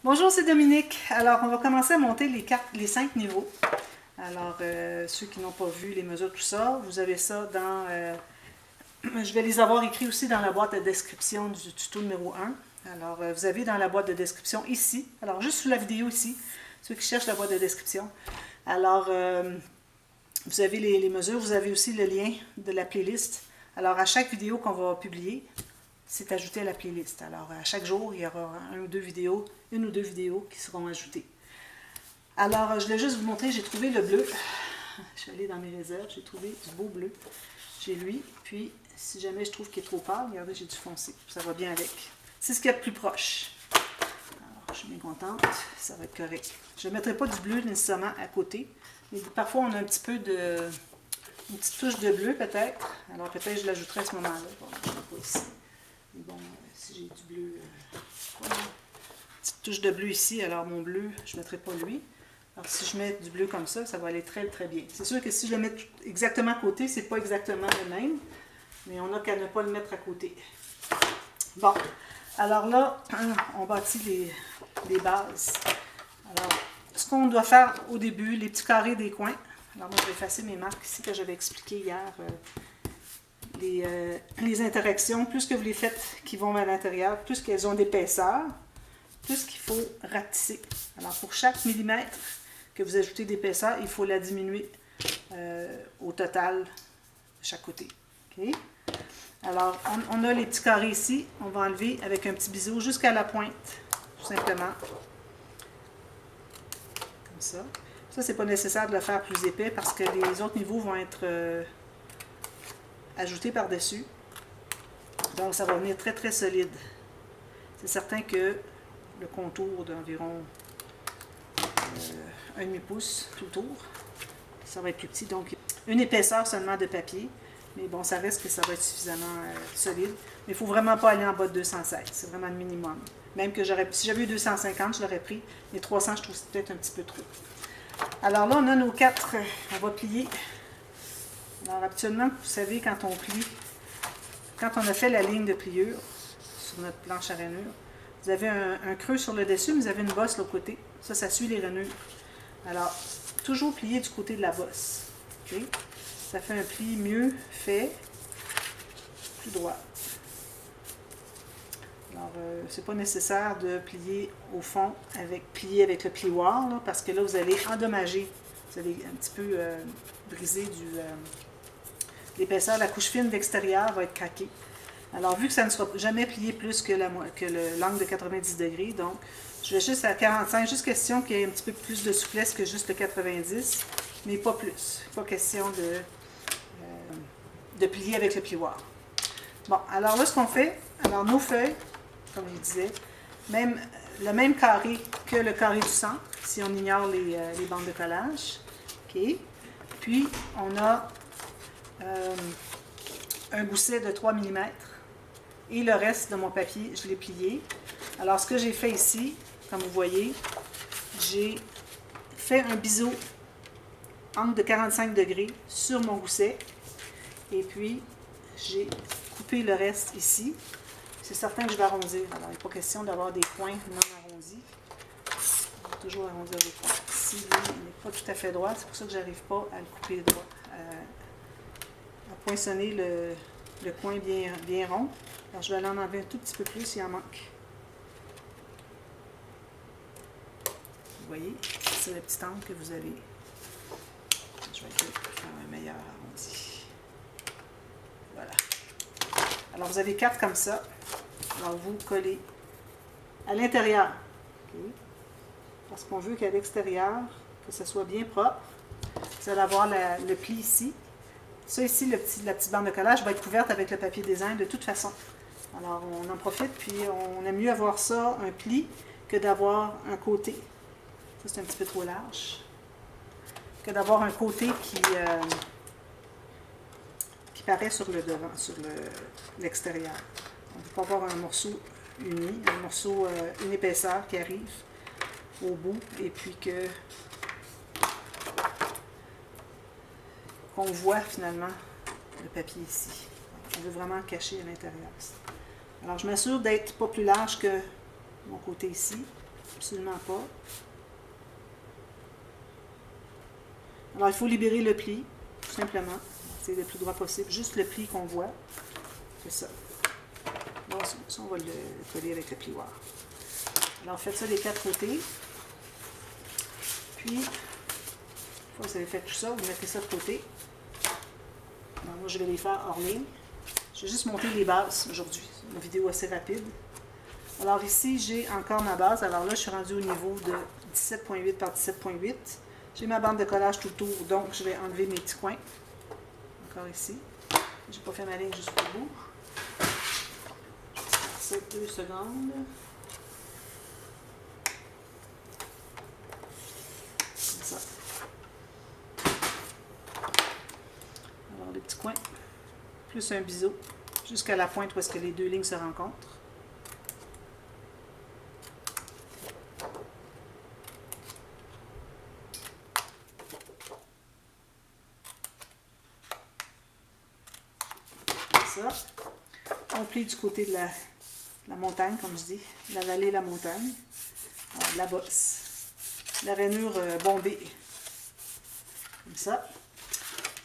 Bonjour, c'est Dominique. Alors, on va commencer à monter les 5 niveaux. Alors, ceux qui n'ont pas vu les mesures, tout ça, vous avez ça dans... je vais les avoir écrits aussi dans la boîte de description du tuto numéro 1. Alors, vous avez dans la boîte de description ici, alors juste sous la vidéo ici, ceux qui cherchent la boîte de description. Alors, vous avez les mesures, vous avez aussi le lien de la playlist. Alors, à chaque vidéo qu'on va publier, c'est ajouté à la playlist. Alors, à chaque jour, il y aura une ou deux vidéos qui seront ajoutées. Alors, je voulais juste vous montrer, j'ai trouvé le bleu. Je suis allée dans mes réserves, j'ai trouvé du beau bleu. J'ai lui, puis si jamais je trouve qu'il est trop pâle, regardez, j'ai du foncé. Ça va bien avec. C'est ce qu'il y a de plus proche. Alors, je suis bien contente, ça va être correct. Je ne mettrai pas du bleu nécessairement à côté, mais parfois on a un petit peu de... une petite touche de bleu peut-être. Alors peut-être je l'ajouterai à ce moment-là. Bon, je ne sais pas ici. Mais bon, si j'ai du bleu... une petite touche de bleu ici, alors mon bleu, je ne mettrai pas lui. Alors si je mets du bleu comme ça va aller très très bien. C'est sûr que si je le mets exactement à côté, c'est pas exactement le même, mais on n'a qu'à ne pas le mettre à côté. Bon, alors là, on bâtit les bases. Alors, ce qu'on doit faire au début, les petits carrés des coins. Alors moi, je vais effacer mes marques ici que j'avais expliqué hier. Les interactions, plus que vous les faites qui vont à l'intérieur, plus qu'elles ont d'épaisseur, plus qu'il faut rapetisser. Alors pour chaque millimètre que vous ajoutez d'épaisseur, il faut la diminuer au total de chaque côté. Okay? Alors on a les petits carrés ici, on va enlever avec un petit biseau jusqu'à la pointe, tout simplement. Comme ça. Ça, c'est pas nécessaire de le faire plus épais parce que les autres niveaux vont être ajoutés par-dessus. Donc ça va venir très très solide. C'est certain que le contour d'environ 1,5 pouce tout le tour, ça va être plus petit. Donc une épaisseur seulement de papier, mais bon, ça reste que ça va être suffisamment solide. Mais il ne faut vraiment pas aller en bas de 216, c'est vraiment le minimum. Même que si j'avais eu 250, je l'aurais pris, mais 300, je trouve que c'est peut-être un petit peu trop. Alors là, on a nos 4, on va plier. Alors habituellement, vous savez, quand on plie, quand on a fait la ligne de pliure sur notre planche à rainure, vous avez un creux sur le dessus, mais vous avez une bosse de l'autre côté. Ça suit les rainures. Alors, toujours plier du côté de la bosse. Okay? Ça fait un pli mieux fait, plus droit. Alors, c'est pas nécessaire de plier au fond, plier avec le plioir, là, parce que là, vous allez endommager. Vous allez un petit peu briser l'épaisseur. La couche fine d'extérieur va être craquée. Alors, vu que ça ne sera jamais plié plus que l'angle de 90 degrés, donc je vais juste à 45, juste question qu'il y ait un petit peu plus de souplesse que juste le 90, mais pas plus. Pas question de plier avec le plioir. Bon, alors là, ce qu'on fait, alors nos feuilles, comme je disais, le même carré que le carré du centre, si on ignore les bandes de collage. OK. Puis, on a un gousset de 3 mm. Et le reste de mon papier, je l'ai plié. Alors, ce que j'ai fait ici, comme vous voyez, j'ai fait un biseau angle de 45 degrés sur mon gousset. Et puis, j'ai coupé le reste ici. C'est certain que je vais arrondir. Alors, il n'est pas question d'avoir des coins non arrondis. On va toujours arrondir les coins. Ici, il n'est pas tout à fait droit. C'est pour ça que je n'arrive pas à le couper droit. À poinçonner le coin bien rond. Alors, je vais aller en enlever un tout petit peu plus, il en manque. Vous voyez, c'est le petit angle que vous avez. Je vais faire un meilleur arrondi. Voilà. Alors, vous avez 4 comme ça. Alors, vous collez à l'intérieur. Okay. Parce qu'on veut qu'à l'extérieur, que ce soit bien propre. Vous allez avoir le pli ici. Ça ici, la petite bande de collage va être couverte avec le papier design de toute façon. Alors, on en profite, puis on aime mieux avoir ça, un pli, que d'avoir un côté. Ça, c'est un petit peu trop large. Que d'avoir un côté qui paraît sur le devant, sur l'extérieur. On ne peut pas avoir un morceau uni, un morceau, une épaisseur qui arrive au bout, et puis qu'on voit finalement le papier ici. On veut vraiment cacher à l'intérieur. Alors, je m'assure d'être pas plus large que mon côté ici. Absolument pas. Alors, il faut libérer le pli, tout simplement. C'est le plus droit possible. Juste le pli qu'on voit. C'est ça. Bon, ça, on va le coller avec le plioir. Alors, faites ça des 4 côtés. Puis, une fois que vous avez fait tout ça, vous mettez ça de côté. Alors, moi, je vais les faire hors ligne. Je vais juste monter les bases aujourd'hui. C'est une vidéo assez rapide. Alors ici, j'ai encore ma base. Alors là, je suis rendue au niveau de 17.8 par 17.8. J'ai ma bande de collage tout autour, donc je vais enlever mes petits coins. Encore ici. Je n'ai pas fait ma ligne jusqu'au bout. Je vais faire ça 2 secondes. Comme ça. Alors les petits coins, plus un biseau, jusqu'à la pointe où est-ce que les deux lignes se rencontrent. Ça. On plie du côté de la montagne, comme je dis, la vallée, la montagne. Alors, la bosse. La rainure bombée. Comme ça.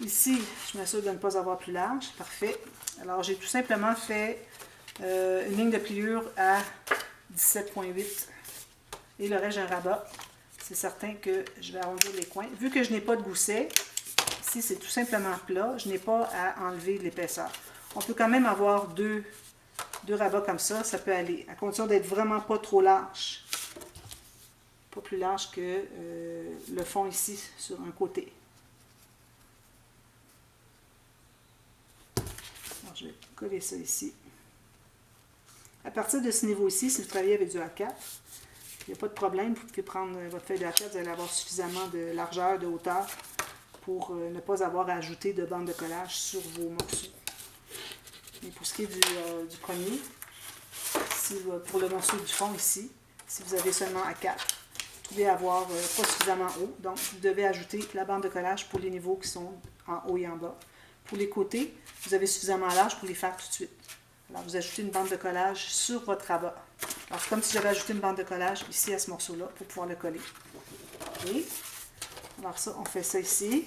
Ici, je m'assure de ne pas avoir plus large. Parfait. Alors, j'ai tout simplement fait une ligne de pliure à 17.8. Et le reste, j'ai un rabat. C'est certain que je vais arrondir les coins. Vu que je n'ai pas de gousset, ici, c'est tout simplement plat. Je n'ai pas à enlever de l'épaisseur. On peut quand même avoir deux rabats comme ça peut aller, à condition d'être vraiment pas trop large. Pas plus large que le fond ici, sur un côté. Alors, je vais coller ça ici. À partir de ce niveau ici, si vous travaillez avec du A4, il n'y a pas de problème. Vous pouvez prendre votre feuille de A4, vous allez avoir suffisamment de largeur, de hauteur pour ne pas avoir à ajouter de bande de collage sur vos morceaux. Et pour ce qui est du premier, pour le morceau du fond ici, si vous avez seulement A4, vous pouvez avoir pas suffisamment haut. Donc, vous devez ajouter la bande de collage pour les niveaux qui sont en haut et en bas. Pour les côtés, vous avez suffisamment large pour les faire tout de suite. Alors, vous ajoutez une bande de collage sur votre rabat. Alors, c'est comme si j'avais ajouté une bande de collage ici à ce morceau-là pour pouvoir le coller. Okay. Alors ça, on fait ça ici.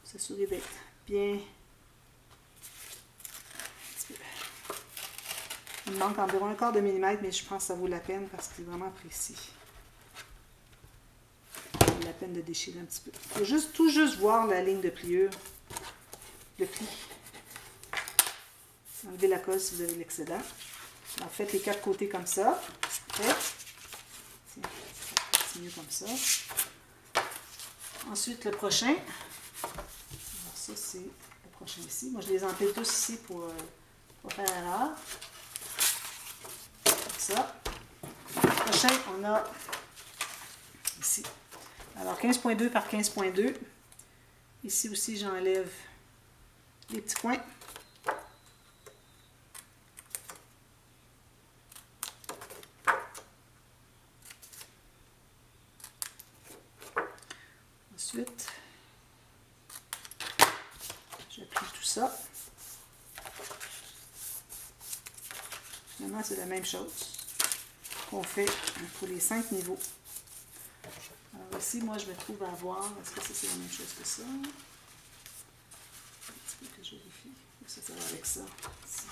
S'assurer d'être bien... Il me manque environ 1/4 de millimètre, mais je pense que ça vaut la peine parce que c'est vraiment précis. Ça vaut la peine de déchirer un petit peu. Il faut tout juste voir la ligne de pliure, le pli. Enlevez la colle si vous avez l'excédent. Alors, faites les 4 côtés comme ça. C'est mieux comme ça. Ensuite, le prochain. Alors, ça, c'est le prochain ici. Moi, je les empile tous ici pour pas faire erreur. Ça. Le prochain, on a ici. Alors, 15.2 par 15.2. Ici aussi, j'enlève les petits coins. Ensuite, j'appuie tout ça. Finalement, c'est la même chose qu'on fait pour les 5 niveaux. Alors ici, moi, je me trouve à avoir, est-ce que ça c'est la même chose que ça? Un petit peu que je vérifie. Ça va avec ça. Ici.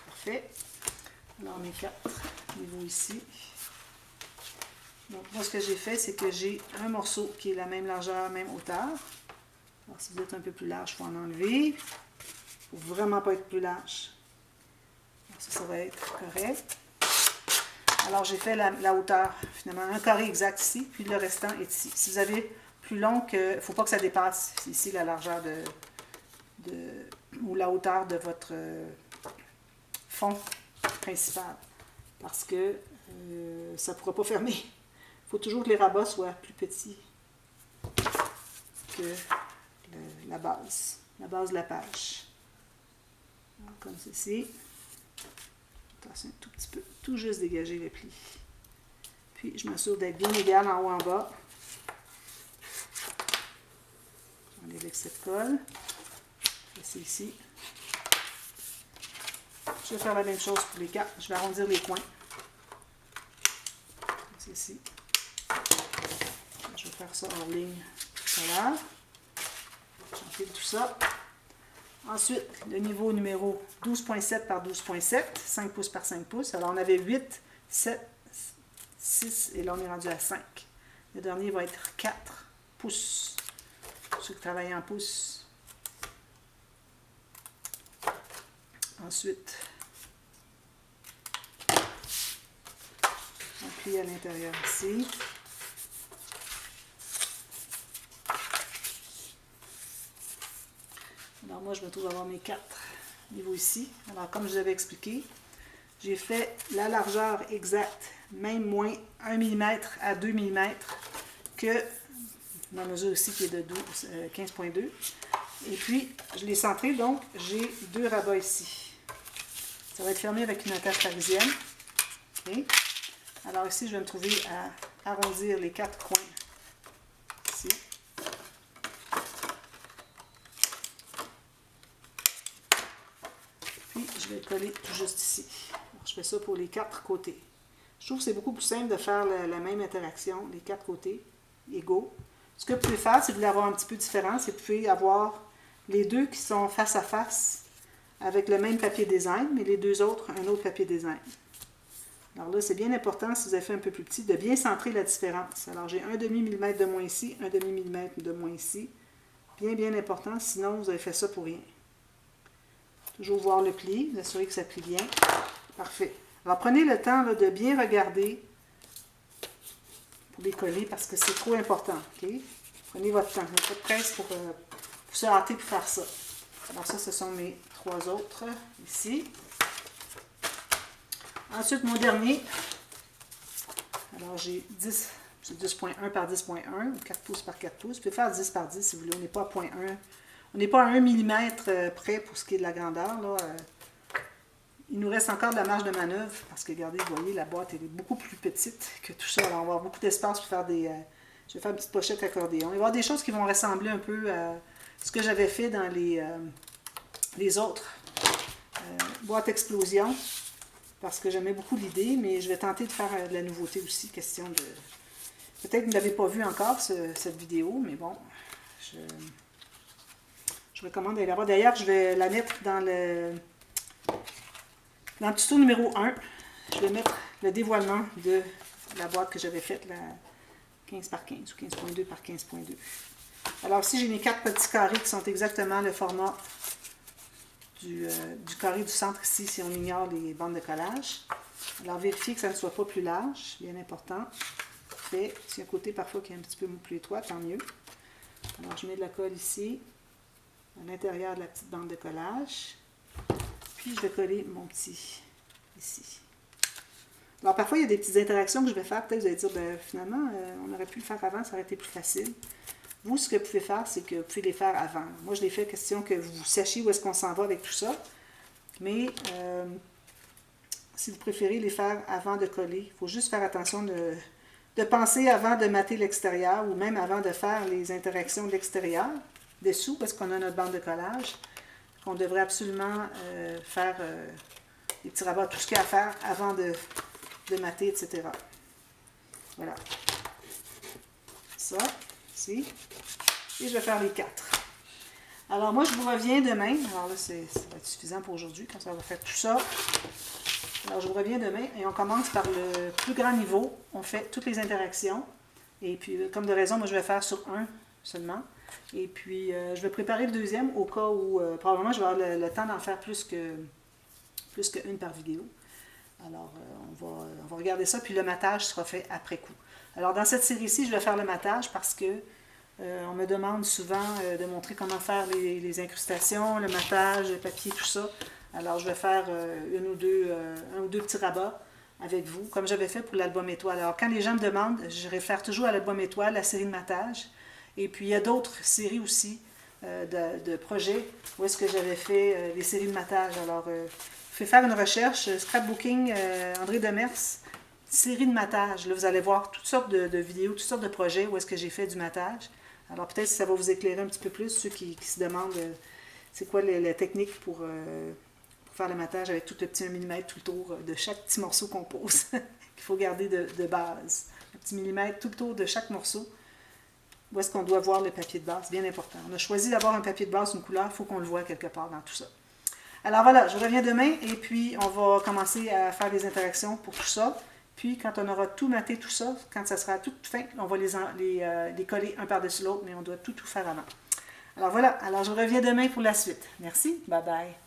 Parfait. Alors, mes 4 niveaux ici. Donc, moi, ce que j'ai fait, c'est que j'ai un morceau qui est la même largeur, même hauteur. Alors, si vous êtes un peu plus large, il faut en enlever. Il ne faut vraiment pas être plus large. Alors, ça va être correct. Alors, j'ai fait la hauteur, finalement, un carré exact ici, puis le restant est ici. Si vous avez plus long que... Il ne faut pas que ça dépasse ici la largeur ou la hauteur de votre fond principal. Parce que ça ne pourra pas fermer. Il faut toujours que les rabats soient plus petits que la base de la page. Alors, comme ceci. Attention, un tout petit peu, tout juste dégager le pli. Puis, je m'assure d'être bien égal en haut en bas. J'enlève l'excès de colle. C'est ici. Je vais faire la même chose pour les 4. Je vais arrondir les coins. C'est ici. Je vais faire ça en ligne tout à l'heure. J'empile tout ça. Ensuite, le niveau numéro 12.7 par 12.7, 5 pouces par 5 pouces. Alors, on avait 8, 7, 6 et là, on est rendu à 5. Le dernier va être 4 pouces. Pour ceux qui travaillent en pouces. Ensuite, on plie à l'intérieur ici. Alors moi, je me trouve à avoir mes 4 niveaux ici. Alors comme je vous avais expliqué, j'ai fait la largeur exacte, même moins 1 mm à 2 mm que ma mesure ici qui est de 15.2. Et puis, je l'ai centré, donc j'ai 2 rabats ici. Ça va être fermé avec une attache parisienne. Okay. Alors ici, je vais me trouver à arrondir les 4 coins ici. Puis, je vais le coller tout juste ici. Alors, je fais ça pour les 4 côtés. Je trouve que c'est beaucoup plus simple de faire la même interaction, les 4 côtés égaux. Ce que vous pouvez faire, c'est de l'avoir un petit peu différent. C'est que vous pouvez avoir les 2 qui sont face à face avec le même papier design, mais les 2 autres, un autre papier design. Alors là, c'est bien important, si vous avez fait un peu plus petit, de bien centrer la différence. Alors, j'ai 1/2 mm de moins ici, 1/2 mm de moins ici. Bien, bien important, sinon vous avez fait ça pour rien. Toujours voir le pli, vous assurer que ça plie bien. Parfait. Alors, prenez le temps là, de bien regarder pour les coller parce que c'est trop important. Okay? Prenez votre temps. Pas de presse pour se hâter pour faire ça. Alors ça, ce sont mes 3 autres ici. Ensuite, mon dernier. Alors, j'ai 10.1 par 10.1, 4 pouces par 4 pouces. Vous pouvez faire 10 par 10 si vous voulez. On n'est pas à 0.1. On n'est pas à 1 mm près pour ce qui est de la grandeur. Là. Il nous reste encore de la marge de manœuvre parce que, regardez, vous voyez, la boîte elle est beaucoup plus petite que tout ça. Alors, on va avoir beaucoup d'espace pour faire des... je vais faire une petite pochette accordéon. Il va y avoir des choses qui vont ressembler un peu à ce que j'avais fait dans les autres boîtes explosion parce que j'aimais beaucoup l'idée, mais je vais tenter de faire de la nouveauté aussi, question de... Peut-être que vous ne l'avez pas vu encore, cette vidéo, mais bon, je recommande d'aller la voir. D'ailleurs, je vais la mettre dans le tuto numéro 1. Je vais mettre le dévoilement de la boîte que j'avais faite, la 15 par 15 ou 15.2 par 15.2. Alors ici, j'ai mes 4 petits carrés qui sont exactement le format du carré du centre ici, si on ignore les bandes de collage. Alors, vérifiez que ça ne soit pas plus large, bien important. Parfait. Si un côté parfois qui est un petit peu plus étroit, tant mieux. Alors, je mets de la colle ici, à l'intérieur de la petite bande de collage. Puis, je vais coller mon petit ici. Alors, parfois, il y a des petites interactions que je vais faire. Peut-être que vous allez dire, ben, finalement, on aurait pu le faire avant, ça aurait été plus facile. Vous, ce que vous pouvez faire, c'est que vous pouvez les faire avant. Moi, je l'ai fait question que vous sachiez où est-ce qu'on s'en va avec tout ça. Mais si vous préférez les faire avant de coller, il faut juste faire attention de penser avant de mater l'extérieur ou même avant de faire les interactions de l'extérieur, dessous, parce qu'on a notre bande de collage, qu'on devrait absolument faire des petits rabats, tout ce qu'il y a à faire avant de mater, etc. Voilà. Ça, ici. Et je vais faire les 4. Alors, moi, je vous reviens demain. Alors là, ça va être suffisant pour aujourd'hui, comme ça, on va faire tout ça. Alors, je vous reviens demain et on commence par le plus grand niveau. On fait toutes les interactions. Et puis, comme de raison, moi, je vais faire sur un seulement. Et puis, je vais préparer le deuxième au cas où, probablement, je vais avoir le temps d'en faire plus qu'une par vidéo. Alors, on va regarder ça, puis le matage sera fait après coup. Alors, dans cette série-ci, je vais faire le matage parce que on me demande souvent de montrer comment faire les incrustations, le matage, le papier, tout ça. Alors, je vais faire un ou deux petits rabats avec vous, comme j'avais fait pour l'album étoile. Alors, quand les gens me demandent, je réfère toujours à l'album étoile, la série de matage. Et puis, il y a d'autres séries aussi de projets où est-ce que j'avais fait les séries de matage. Alors, vous pouvez faire une recherche, Scrapbooking, André Demers, série de matage. Là, vous allez voir toutes sortes de vidéos, toutes sortes de projets où est-ce que j'ai fait du matage. Alors, peut-être que ça va vous éclairer un petit peu plus, ceux qui se demandent c'est quoi la technique pour faire le matage avec tout le petit 1 mm tout le tour de chaque petit morceau qu'on pose. qu'il faut garder de base. Un petit millimètre tout autour de chaque morceau. Où est-ce qu'on doit voir le papier de base? Bien important. On a choisi d'avoir un papier de base, une couleur, il faut qu'on le voit quelque part dans tout ça. Alors voilà, je reviens demain et puis on va commencer à faire des interactions pour tout ça. Puis quand on aura tout maté, tout ça, quand ça sera tout fin, on va les coller un par-dessus l'autre, mais on doit tout faire avant. Alors voilà, alors je reviens demain pour la suite. Merci, bye bye.